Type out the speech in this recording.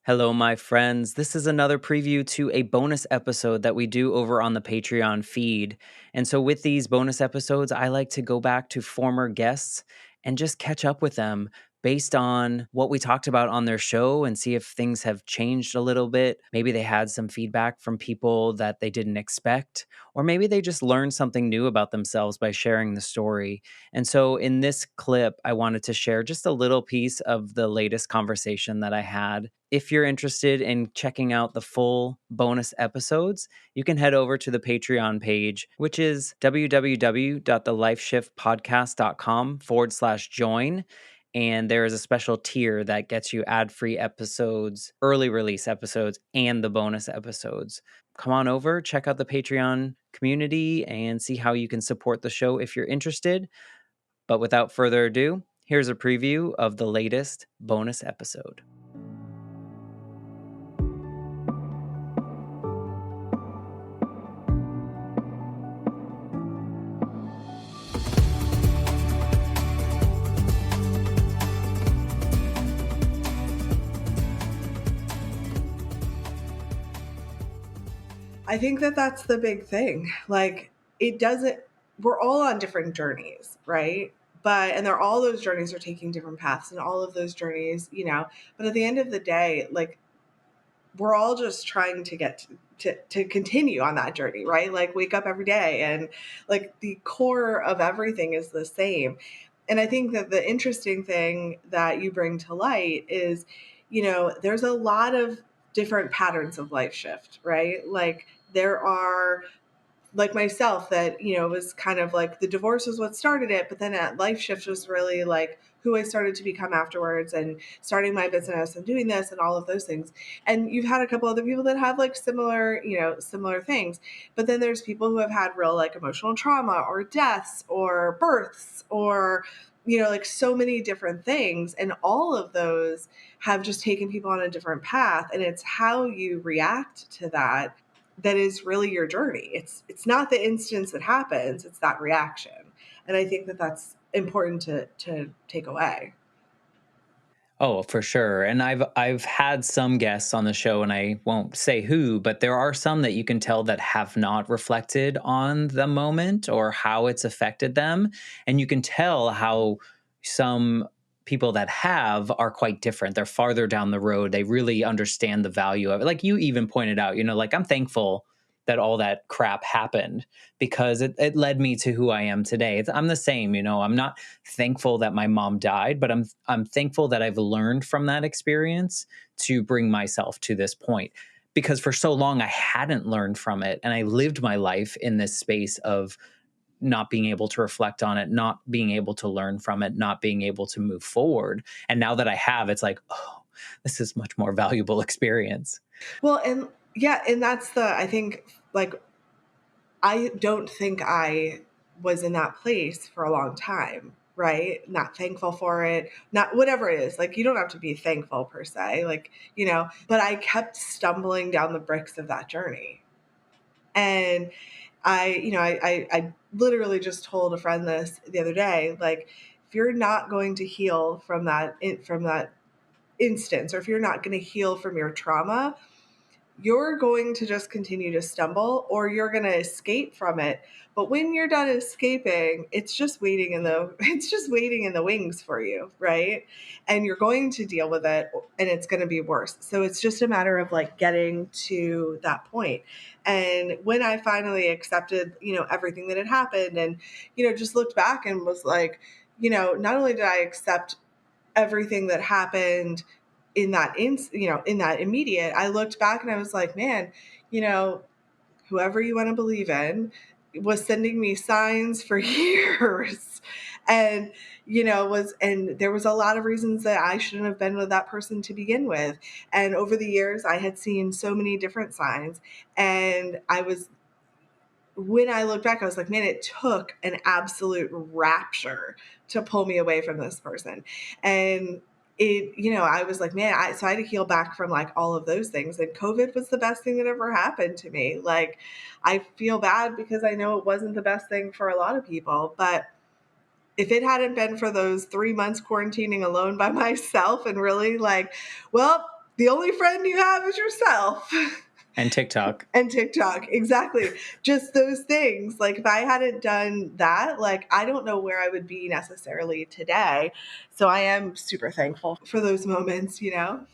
Hello, my friends. This is another preview to a bonus episode that we do over on the Patreon feed. And so, with these bonus episodes, I like to go back to former guests and just catch up with them based on what we talked about on their show and see if things have changed a little bit. Maybe they had some feedback from people that they didn't expect, or maybe they just learned something new about themselves by sharing the story. And so, in this clip, I wanted to share just a little piece of the latest conversation that I had. If you're interested in checking out the full bonus episodes, you can head over to the Patreon page, which is www.thelifeshiftpodcast.com/join. And there is a special tier that gets you ad-free episodes, early release episodes, and the bonus episodes. Come on over, check out the Patreon community, and see how you can support the show if you're interested. But without further ado, here's a preview of the latest bonus episode. I think that that's the big thing. Like, we're all on different journeys, right? And all those journeys are taking different paths, and all of those journeys, but at the end of the day, like, we're all just trying to get to continue on that journey, right? Like, wake up every day, and like the core of everything is the same. And I think that the interesting thing that you bring to light is, there's a lot of different patterns of life shift, right? Like, there are, like myself, that was kind of like the divorce was what started it, but then at life shift was really like who I started to become afterwards, and starting my business and doing this and all of those things. And you've had a couple other people that have like similar things, but then there's people who have had real like emotional trauma or deaths or births or like so many different things, and all of those have just taken people on a different path, and it's how you react to that is really your journey. It's not the instance that happens, it's that reaction. And I think that that's important to take away. Oh, for sure. And I've had some guests on the show, and I won't say who, but there are some that you can tell that have not reflected on the moment or how it's affected them. And you can tell how some people that have are quite different. They're farther down the road. They really understand the value of it. Like you even pointed out, like I'm thankful that all that crap happened because it led me to who I am today. I'm the same, I'm not thankful that my mom died, but I'm thankful that I've learned from that experience to bring myself to this point. Because for so long I hadn't learned from it, and I lived my life in this space of not being able to reflect on it, not being able to learn from it, not being able to move forward. And now that I have, it's like, oh, this is much more valuable experience. Well, and yeah, and I think, like, I don't think I was in that place for a long time, right? Not thankful for it, not whatever it is. Like, you don't have to be thankful per se, like, but I kept stumbling down the bricks of that journey. And I literally just told a friend this the other day, like, if you're not going to heal from that instance, or if you're not going to heal from your trauma, you're going to just continue to stumble, or you're going to escape from it. But when you're done escaping, it's just waiting in the wings for you, right? And you're going to deal with it, and it's going to be worse. So it's just a matter of like getting to that point. And when I finally accepted, everything that had happened, and just looked back and was like, not only did I accept everything that happened in that in that immediate, I looked back and I was like, man, whoever you want to believe in was sending me signs for years. And there was a lot of reasons that I shouldn't have been with that person to begin with. And over the years I had seen so many different signs, and when I look back, I was like, man, it took an absolute rapture to pull me away from this person. And I was like, man, so I had to heal back from like all of those things. And COVID was the best thing that ever happened to me. Like, I feel bad because I know it wasn't the best thing for a lot of people, but if it hadn't been for those 3 months quarantining alone by myself and really like, well, The only friend you have is yourself. And TikTok. And TikTok, exactly. Just those things. Like if I hadn't done that, like I don't know where I would be necessarily today. So I am super thankful for those moments, you know?